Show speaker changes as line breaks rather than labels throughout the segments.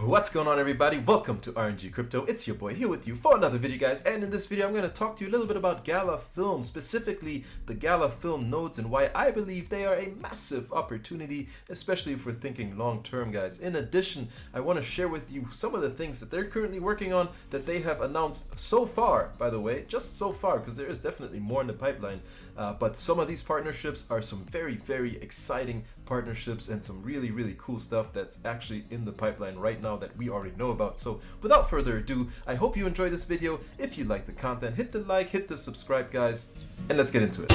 What's going on, everybody? Welcome to RNG Crypto. It's your boy here with you for another video, guys, and in this video I'm going to talk to you a little bit about Gala Film, specifically the Gala Film nodes, and why I believe they are a massive opportunity, especially if we're thinking long term, guys. In addition, I want to share with you some of the things that they're currently working on that they have announced so far, by the way, just so far, because there is definitely more in the pipeline, but some of these partnerships are some very exciting partnerships and some really cool stuff that's actually in the pipeline right now that we already know about. So without further ado, I hope you enjoyed this video. If you like the content, hit the like, hit the subscribe, guys, and let's get into it.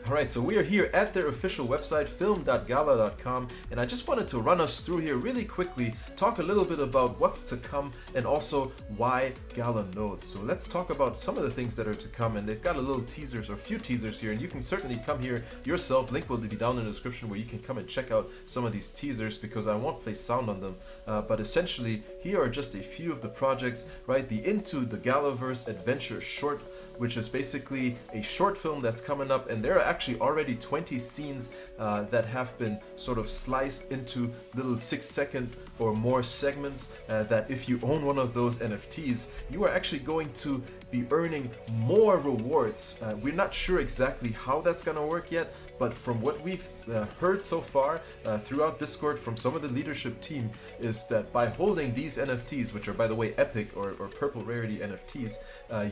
Alright, so we are here at their official website, film.gala.com, and I just wanted to run us through here really quickly, talk a little bit about what's to come, and also why Gala nodes. So let's talk about some of the things that are to come, and they've got a little teasers, or a few teasers here, and you can certainly come here yourself. Link will be down in the description where you can come and check out some of these teasers, because I won't play sound on them, but essentially here are just a few of the projects, right? The Into the Galaverse Adventure short, which is basically a short film that's coming up, and there are actually already 20 scenes that have been sort of sliced into little 6-second or more segments that if you own one of those NFTs, you are actually going to be earning more rewards. We're not sure exactly how that's gonna work yet, but from what we've heard so far throughout Discord from some of the leadership team is that by holding these NFTs, which are by the way epic or purple rarity NFTs,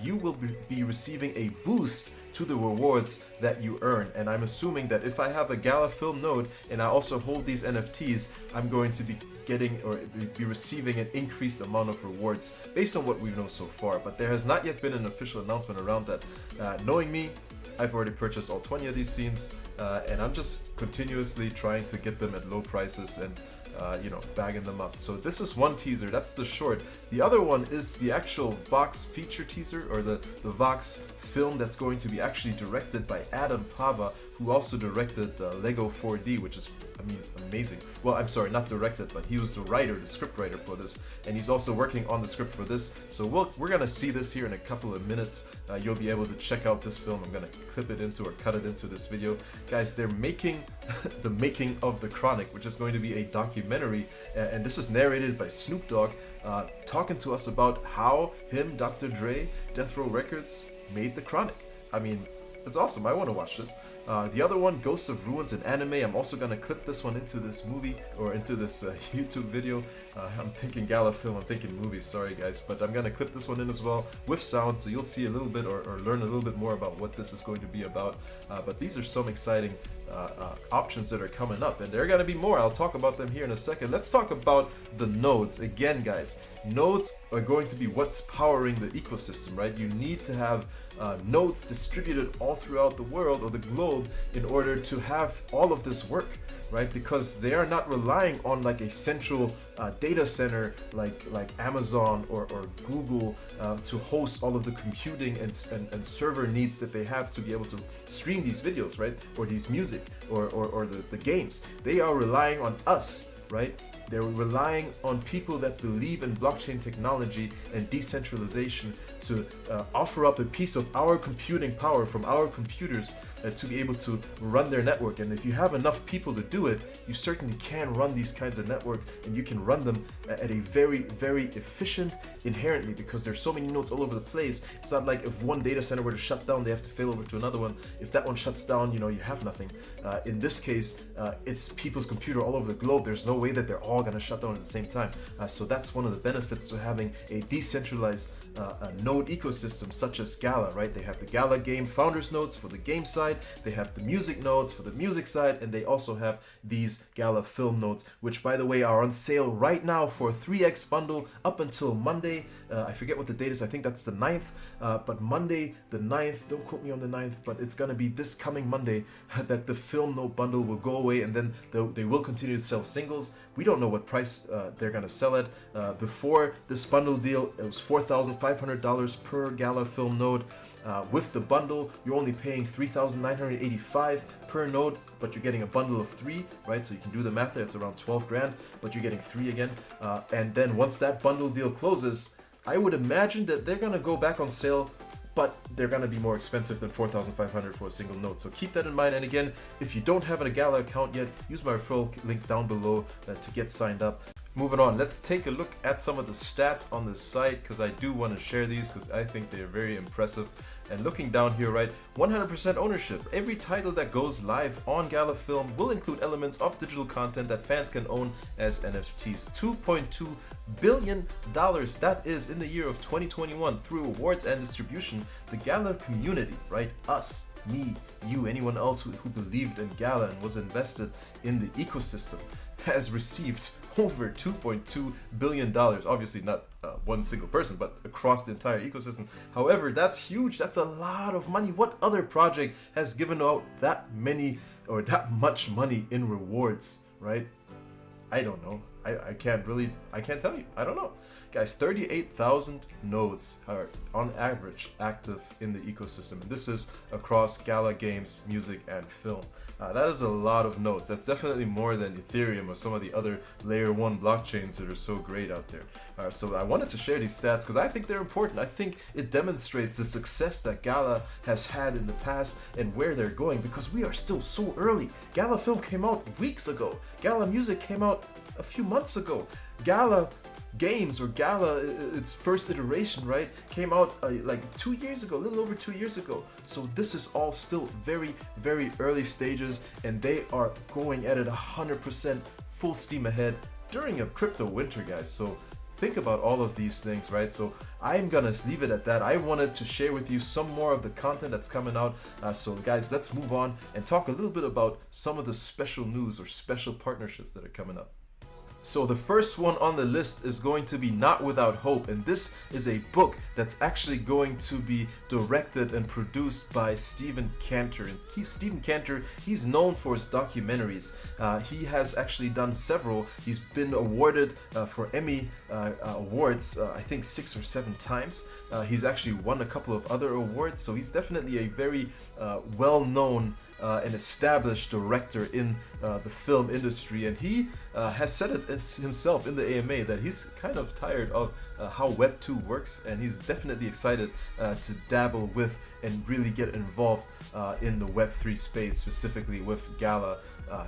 you will be receiving a boost to the rewards that you earn. And I'm assuming that if I have a Gala Film node and I also hold these NFTs, I'm going to be getting or be receiving an increased amount of rewards based on what we know so far. But there has not yet been an official announcement around that. Knowing me, I've already purchased all 20 of these scenes, and I'm just continuously trying to get them at low prices and bagging them up. So this is one teaser, that's the short. The other one is the actual Vox feature teaser, or the Vox film that's going to be actually directed by Adam Pava, who also directed Lego 4D, which is, amazing. Well, I'm sorry, not directed, but he was the writer, the script writer for this, and he's also working on the script for this. So we're gonna see this here in a couple of minutes. You'll be able to check out this film. I'm gonna clip it into or cut it into this video. Guys, they're making the making of the Chronic, which is going to be a documentary, and this is narrated by Snoop Dogg, talking to us about how him, Dr. Dre, Death Row Records made the Chronic. I mean, it's awesome. I want to watch this. The other one, Ghosts of Ruins, an anime. I'm also going to clip this one into this movie, or into this YouTube video. I'm thinking Gala Film, I'm thinking movies, sorry guys, but I'm going to clip this one in as well with sound, so you'll see a little bit or learn a little bit more about what this is going to be about. But these are some exciting options that are coming up, and there are going to be more. I'll talk about them here in a second. Let's talk about the nodes. Again, guys, nodes are going to be what's powering the ecosystem, right? You need to have nodes distributed all throughout the world or the globe in order to have all of this work, right? Because they are not relying on like a central data center like Amazon or Google to host all of the computing and server needs that they have to be able to stream these videos, right? Or these music or the games. They are relying on us, right? They're relying on people that believe in blockchain technology and decentralization to offer up a piece of our computing power from our computers to be able to run their network. And if you have enough people to do it, you certainly can run these kinds of networks, and you can run them at a very efficient inherently, because there's so many nodes all over the place. It's not like if one data center were to shut down, they have to fail over to another one. If that one shuts down, you have nothing. In this case, it's people's computer all over the globe. There's no way that they're all going to shut down at the same time. So that's one of the benefits to having a decentralized node ecosystem such as Gala, right? They have the Gala game founders nodes for the game side, side, they have the music notes for the music side, and they also have these Gala Film Notes, which by the way are on sale right now for a 3x bundle up until Monday. I forget what the date is, I think that's the 9th, but Monday the 9th, don't quote me on the 9th, but it's gonna be this coming Monday that the Film Note bundle will go away, and then they will continue to sell singles. We don't know what price they're gonna sell at. Before this bundle deal, it was $4,500 per Gala Film Note. With the bundle, you're only paying $3,985 per note, but you're getting a bundle of 3, right? So you can do the math there, it's around 12 grand, but you're getting 3 again. And then once that bundle deal closes, I would imagine that they're gonna go back on sale, but they're gonna be more expensive than $4,500 for a single note. So keep that in mind. And again, if you don't have a Gala account yet, use my referral link down below to get signed up. Moving on, let's take a look at some of the stats on this site, because I do want to share these because I think they're very impressive. And looking down here, right, 100% ownership. Every title that goes live on Gala Film will include elements of digital content that fans can own as NFTs. $2.2 billion, that is in the year of 2021 through awards and distribution. The Gala community, right, us, me, you, anyone else who believed in Gala and was invested in the ecosystem, has received over $2.2 billion. Obviously not one single person, but across the entire ecosystem. However, that's huge. That's a lot of money. What other project has given out that many or that much money in rewards, right? I don't know. I can't tell you. I don't know. Guys, 38,000 nodes are on average active in the ecosystem. And this is across Gala games, music, and film. That is a lot of nodes. That's definitely more than Ethereum or some of the other layer 1 blockchains that are so great out there. So I wanted to share these stats because I think they're important. I think it demonstrates the success that Gala has had in the past and where they're going, because we are still so early. Gala Film came out weeks ago. Gala Music came out a few months ago. Gala Games, or Gala, its first iteration, right, came out like 2 years ago, a little over 2 years ago. So this is all still very, very early stages, and they are going at it 100% full steam ahead during a crypto winter, guys. So think about all of these things, right? So I'm gonna leave it at that. I wanted to share with you some more of the content that's coming out. So guys, let's move on and talk a little bit about some of the special news or special partnerships that are coming up. So the first one on the list is going to be Not Without Hope, and this is a book that's actually going to be directed and produced by Steven Cantor. And Steven Cantor, he's known for his documentaries. He has actually done several. He's been awarded for Emmy awards, I think 6 or 7 times. He's actually won a couple of other awards, so he's definitely a very well-known an established director in the film industry, and he has said it himself in the AMA that he's kind of tired of how Web 2 works, and he's definitely excited to dabble with and really get involved in the Web 3 space, specifically with Gala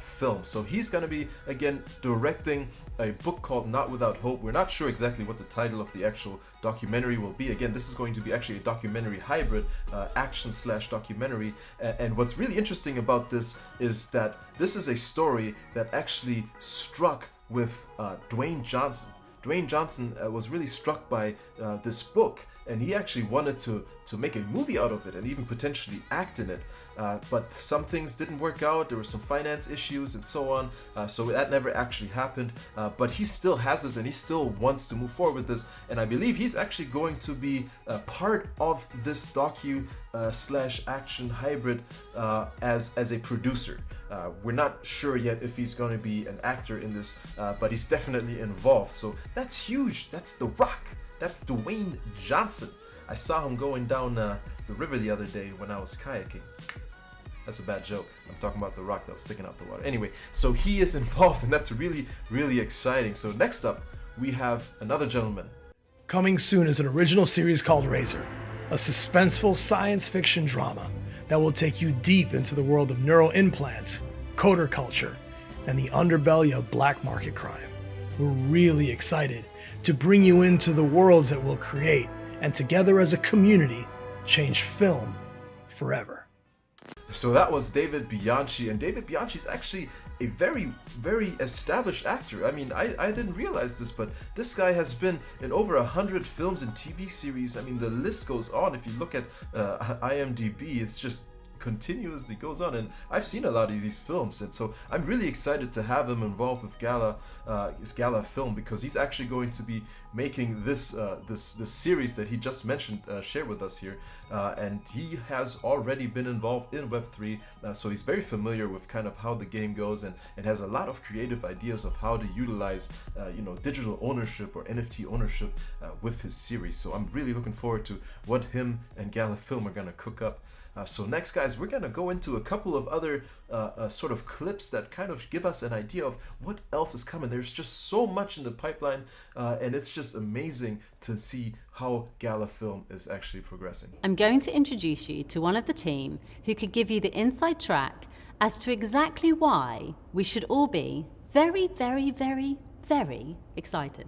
Film. So he's going to be again directing a book called Not Without Hope. We're not sure exactly what the title of the actual documentary will be. Again, this is going to be actually a documentary hybrid, action/documentary. And what's really interesting about this is that this is a story that actually struck with Dwayne Johnson. Dwayne Johnson was really struck by this book, and he actually wanted to make a movie out of it and even potentially act in it. But some things didn't work out. There were some finance issues and so on. So that never actually happened. But he still has this, and he still wants to move forward with this. And I believe he's actually going to be part of this docu/action hybrid as a producer. We're not sure yet if he's going to be an actor in this, but he's definitely involved. So that's huge. That's The Rock. That's Dwayne Johnson. I saw him going down the river the other day when I was kayaking. That's a bad joke. I'm talking about The Rock that was sticking out the water. Anyway, so he is involved, and that's really, really exciting. So next up, we have another gentleman.
Coming soon is an original series called Razor, a suspenseful science fiction drama that will take you deep into the world of neural implants, coder culture, and the underbelly of black market crime. We're really excited to bring you into the worlds that we'll create, and together as a community, change film forever.
So that was David Bianchi, and David Bianchi is actually a very, very established actor. I mean, I didn't realize this, but this guy has been in over 100 films and TV series. I mean, the list goes on. If you look at IMDb, it's just continuously goes on, and I've seen a lot of these films, and so I'm really excited to have him involved with his Gala Film, because he's actually going to be making this series that he just mentioned, shared with us here, and he has already been involved in Web3, so he's very familiar with kind of how the game goes, and has a lot of creative ideas of how to utilize digital ownership or NFT ownership with his series. So I'm really looking forward to what him and Gala Film are gonna cook up. So next, guys, we're gonna go into a couple of other sort of clips that kind of give us an idea of what else is coming. There's just so much in the pipeline, and it's just amazing to see how Gala Film is actually progressing.
I'm going to introduce you to one of the team who could give you the inside track as to exactly why we should all be very, very, very, very excited.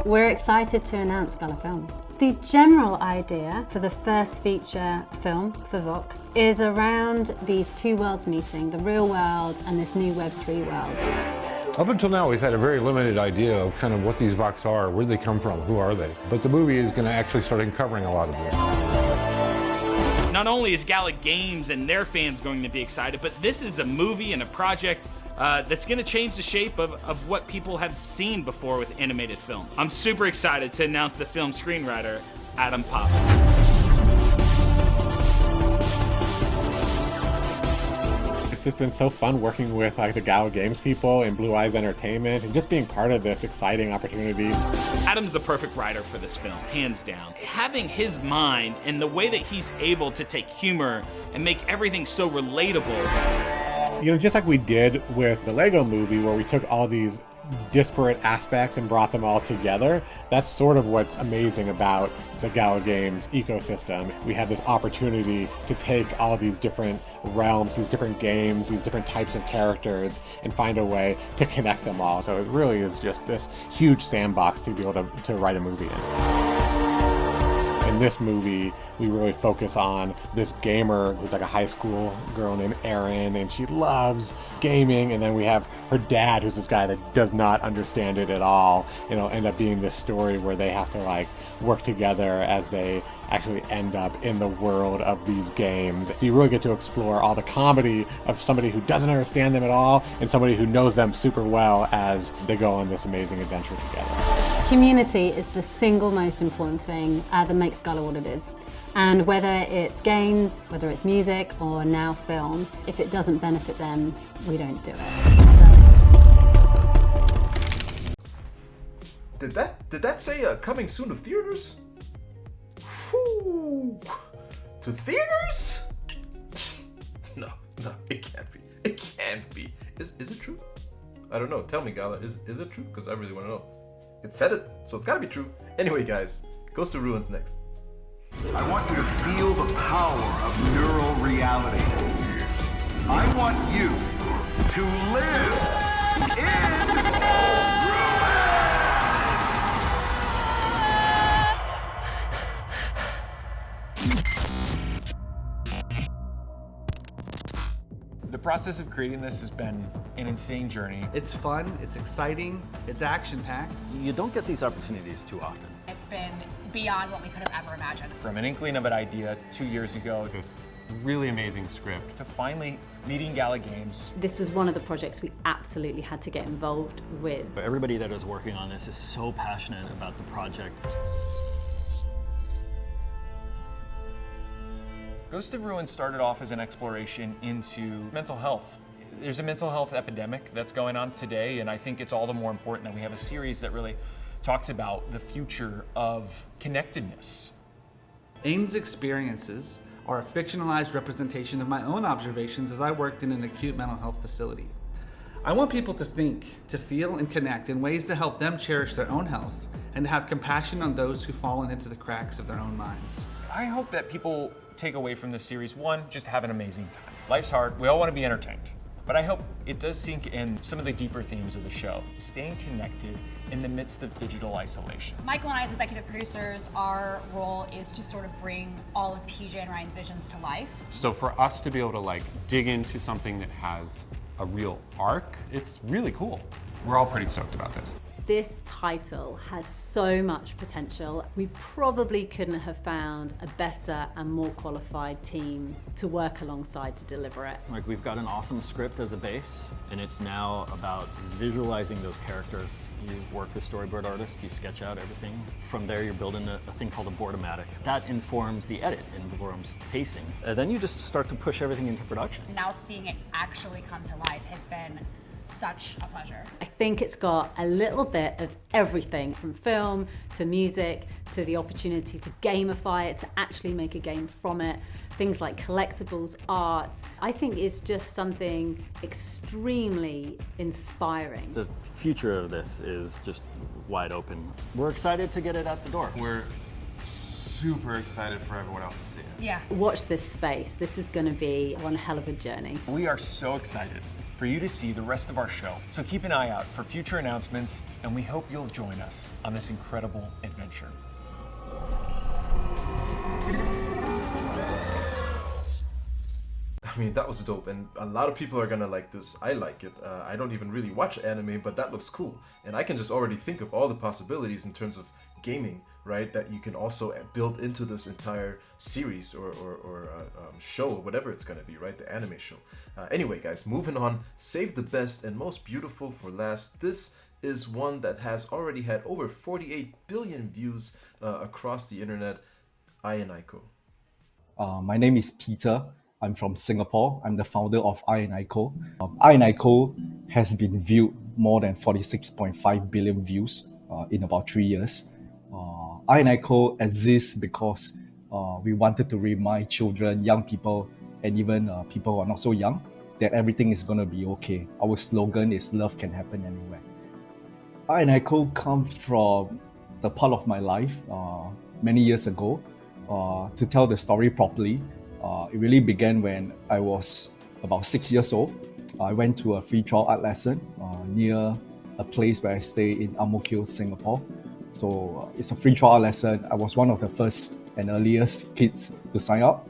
We're excited to announce Gala Films. The general idea for the first feature film for Vox is around these two worlds meeting, the real world and this new Web3 world.
Up until now, we've had a very limited idea of kind of what these Vox are, where they come from, who are they. But the movie is going to actually start uncovering a lot of this.
Not only is Gala Games and their fans going to be excited, but this is a movie and a project that's going to change the shape of what people have seen before with animated film. I'm super excited to announce the film screenwriter, Adam Pop.
It's just been so fun working with the Gala Games people and Blue Eyes Entertainment and just being part of this exciting opportunity.
Adam's the perfect writer for this film, hands down. Having his mind and the way that he's able to take humor and make everything so relatable.
Just like we did with the Lego movie, where we took all these disparate aspects and brought them all together, that's sort of what's amazing about the Gala Games ecosystem. We have this opportunity to take all these different realms, these different games, these different types of characters, and find a way to connect them all. So it really is just this huge sandbox to be able to write a movie in. In this movie, we really focus on this gamer who's like a high school girl named Erin, and she loves gaming. And then we have her dad, who's this guy that does not understand it at all. End up being this story where they have to work together as they actually end up in the world of these games. You really get to explore all the comedy of somebody who doesn't understand them at all and somebody who knows them super well as they go on this amazing adventure together.
Community is the single most important thing that makes Gala what it is. And whether it's games, whether it's music, or now film, if it doesn't benefit them, we don't do it.
Did that say coming soon to theaters? Whew. To theaters? No, it can't be. It can't be. Is it true? I don't know. Tell me, Gala. Is it true? Because I really want to know. It said it, so it's gotta be true. Anyway, guys, Goes to Ruins next.
I want you to feel the power of neural reality. I want you to live in
The process of creating this has been an insane journey.
It's fun, it's exciting, it's action-packed.
You don't get these opportunities too often.
It's been beyond what we could have ever imagined.
From an inkling of an idea 2 years ago, this really amazing script, to finally meeting Gala Games.
This was one of the projects we absolutely had to get involved with.
But everybody that is working on this is so passionate about the project.
Ghost of Ruins started off as an exploration into mental health. There's a mental health epidemic that's going on today, and I think it's all the more important that we have a series that really talks about the future of connectedness.
Ain's experiences are a fictionalized representation of my own observations as I worked in an acute mental health facility. I want people to think, to feel, and connect in ways to help them cherish their own health and to have compassion on those who've fallen into the cracks of their own minds.
I hope that people take away from this series, one, just have an amazing time. Life's hard, we all want to be entertained. but I hope it does sink in some of the deeper themes of the show. Staying connected in the midst of digital isolation.
Michael and I, as executive producers, our role is to sort of bring all of PJ and Ryan's visions to life.
So for us to be able to like dig into something that has a real arc, it's really cool. We're all pretty stoked about this.
This title has so much potential. We probably couldn't have found a better and more qualified team to work alongside to deliver it.
Like, we've got an awesome script as a base, and it's now about visualizing those characters. You work with storyboard artists, you sketch out everything. From there, you're building a thing called a boardomatic. That informs the edit, informs pacing. And then you just start to push everything into production.
Now seeing it actually come to life has been such a pleasure.
I think it's got a little bit of everything, from film to music to the opportunity to gamify it, to actually make a game from it, things like collectibles, art. I think it's just something extremely inspiring.
The future of this is just wide open. We're excited to get it out the door.
We're super excited for everyone else to see it.
Yeah.
Watch this space. This is going to be one hell of a journey.
We are so excited for you to see the rest of our show. So keep an eye out for future announcements, and we hope you'll join us on this incredible adventure.
I mean, that was dope, and a lot of people are gonna like this. I like it. I don't even really watch anime, but that looks cool. And I can just already think of all the possibilities in terms of gaming, right? That you can also build into this entire series or show, whatever it's gonna be, right? The anime show. Anyway, guys, moving on. Save the best and most beautiful for last. This is one that has already had over 48 billion views across the internet. I and Ico.
My name is Peter. I'm from Singapore. I'm the founder of I & Ico. I & Ico has been viewed more than 46.5 billion views in about 3 years. I & Ico exists because we wanted to remind children, young people, and even people who are not so young, that everything is going to be okay. Our slogan is love can happen anywhere. I & Ico come from the part of my life many years ago. To tell the story properly, it really began when I was about 6 years old. I went to a free trial art lesson near a place where I stay in Ang Mo Kio, Singapore. So it's a free trial art lesson. I was one of the first and earliest kids to sign up.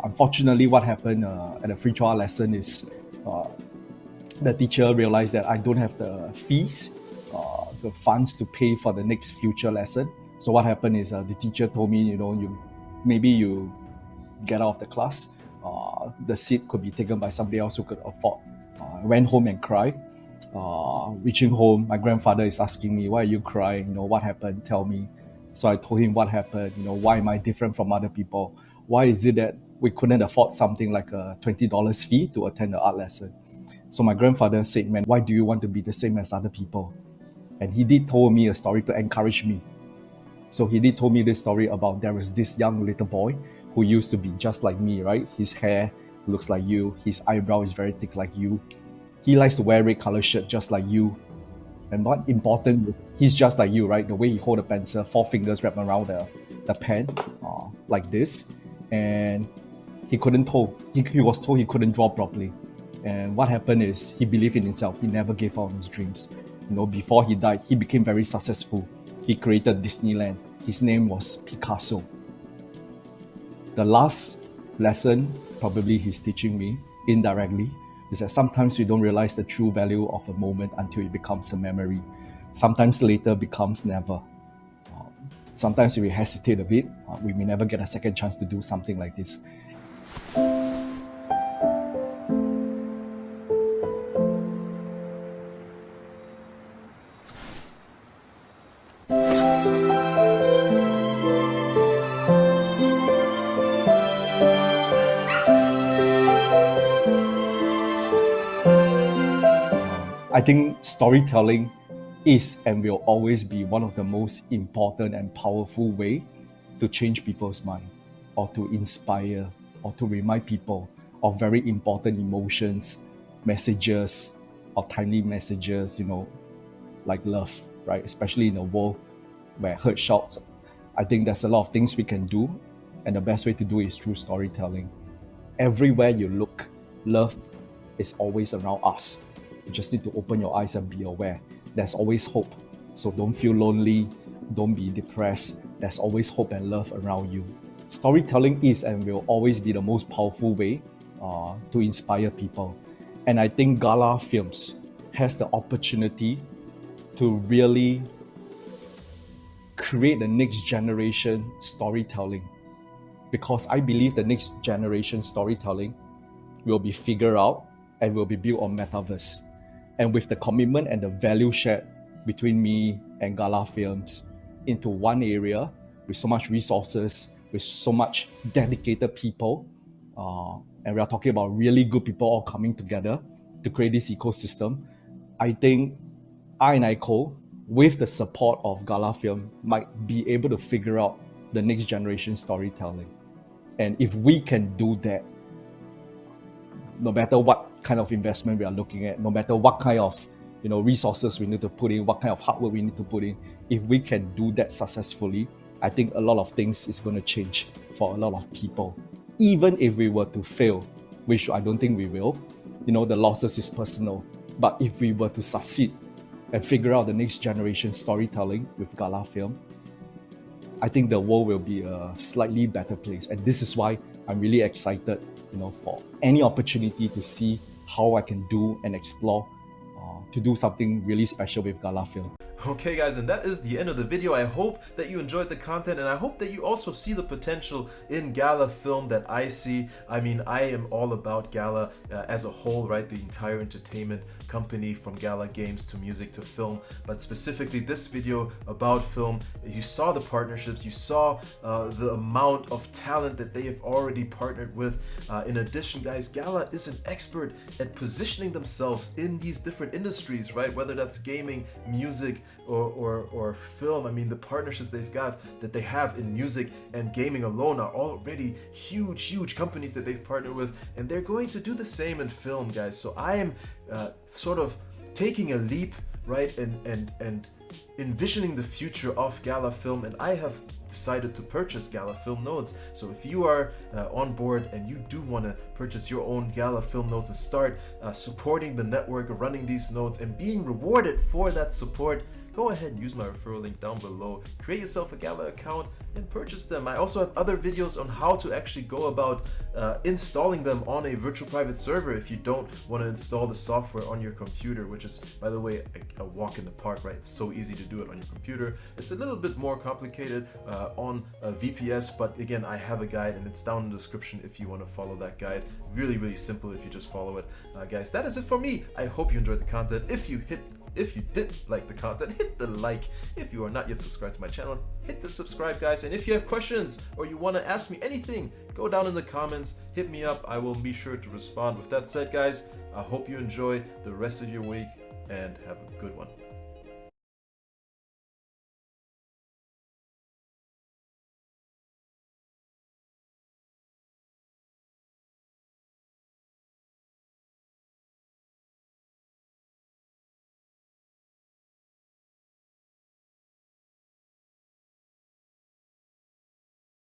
Unfortunately, what happened at the free trial lesson is the teacher realized that I don't have the fees, the funds to pay for the next future lesson. So what happened is the teacher told me, maybe you get out of the class. The seat could be taken by somebody else who could afford. I went home and cried. Reaching home, my grandfather is asking me, why are you crying? What happened? Tell me. So I told him what happened. Why am I different from other people? Why is it that we couldn't afford something like a $20 fee to attend the art lesson? So my grandfather said, man, why do you want to be the same as other people? And he did tell me a story to encourage me. So he did tell me this story about there was this young little boy who used to be just like me, right? His hair looks like you. His eyebrow is very thick like you. He likes to wear red color shirt just like you. And what important, he's just like you, right? The way he hold a pencil, 4 fingers wrapped around the pen, like this. And he couldn't draw. He was told he couldn't draw properly. And what happened is he believed in himself. He never gave up on his dreams. Before he died, he became very successful. He created Disneyland. His name was Picasso. The last lesson, probably he's teaching me indirectly, is that sometimes we don't realize the true value of a moment until it becomes a memory. Sometimes later becomes never. Sometimes we hesitate a bit. We may never get a second chance to do something like this. I think storytelling is and will always be one of the most important and powerful way to change people's mind, or to inspire, or to remind people of very important emotions, messages, or timely messages, like love, right? Especially in a world where hurt shouts. I think there's a lot of things we can do, and the best way to do it is through storytelling. Everywhere you look, love is always around us. You just need to open your eyes and be aware. There's always hope. So don't feel lonely, don't be depressed. There's always hope and love around you. Storytelling is and will always be the most powerful way to inspire people. And I think Gala Films has the opportunity to really create the next generation storytelling, because I believe the next generation storytelling will be figured out and will be built on metaverse. And with the commitment and the value shared between me and Gala Films into one area with so much resources, with so much dedicated people, and we are talking about really good people all coming together to create this ecosystem, I think I and ICO, with the support of Gala Film, might be able to figure out the next generation storytelling. And if we can do that, no matter what kind of investment we are looking at, no matter what kind of resources we need to put in, what kind of hard work we need to put in, if we can do that successfully, I think a lot of things is going to change for a lot of people. Even if we were to fail, which I don't think we will, the losses is personal. But if we were to succeed and figure out the next generation storytelling with Gala Film, I think the world will be a slightly better place. And this is why I'm really excited, for any opportunity to see how I can do and explore to do something really special with Gala Film.
Okay guys, and that is the end of the video. I hope that you enjoyed the content, and I hope that you also see the potential in Gala Film that I see. I mean, I am all about Gala as a whole, right? The entire entertainment company, from Gala Games to music to film, but specifically this video about film, you saw the partnerships, you saw the amount of talent that they have already partnered with. In addition, guys, Gala is an expert at positioning themselves in these different industries, right? Whether that's gaming, music, or film. I mean, the partnerships that they have in music and gaming alone are already huge companies that they've partnered with, and they're going to do the same in film, guys. So I am sort of taking a leap, right, and envisioning the future of Gala Film, and I have decided to purchase Gala Film nodes. So if you are on board and you do want to purchase your own Gala Film nodes and start supporting the network, running these nodes and being rewarded for that support, go ahead and use my referral link down below. Create yourself a Gala account and purchase them. I also have other videos on how to actually go about installing them on a virtual private server if you don't want to install the software on your computer, which is, by the way, a walk in the park, right? It's so easy to do it on your computer. It's a little bit more complicated on VPS, but again, I have a guide and it's down in the description if you want to follow that guide. Really simple if you just follow it. Guys, that is it for me. I hope you enjoyed the content. If you did like the content, hit the like. If you are not yet subscribed to my channel, hit the subscribe, guys. And if you have questions or you want to ask me anything, go down in the comments, hit me up. I will be sure to respond. With that said, guys, I hope you enjoy the rest of your week and have a good one.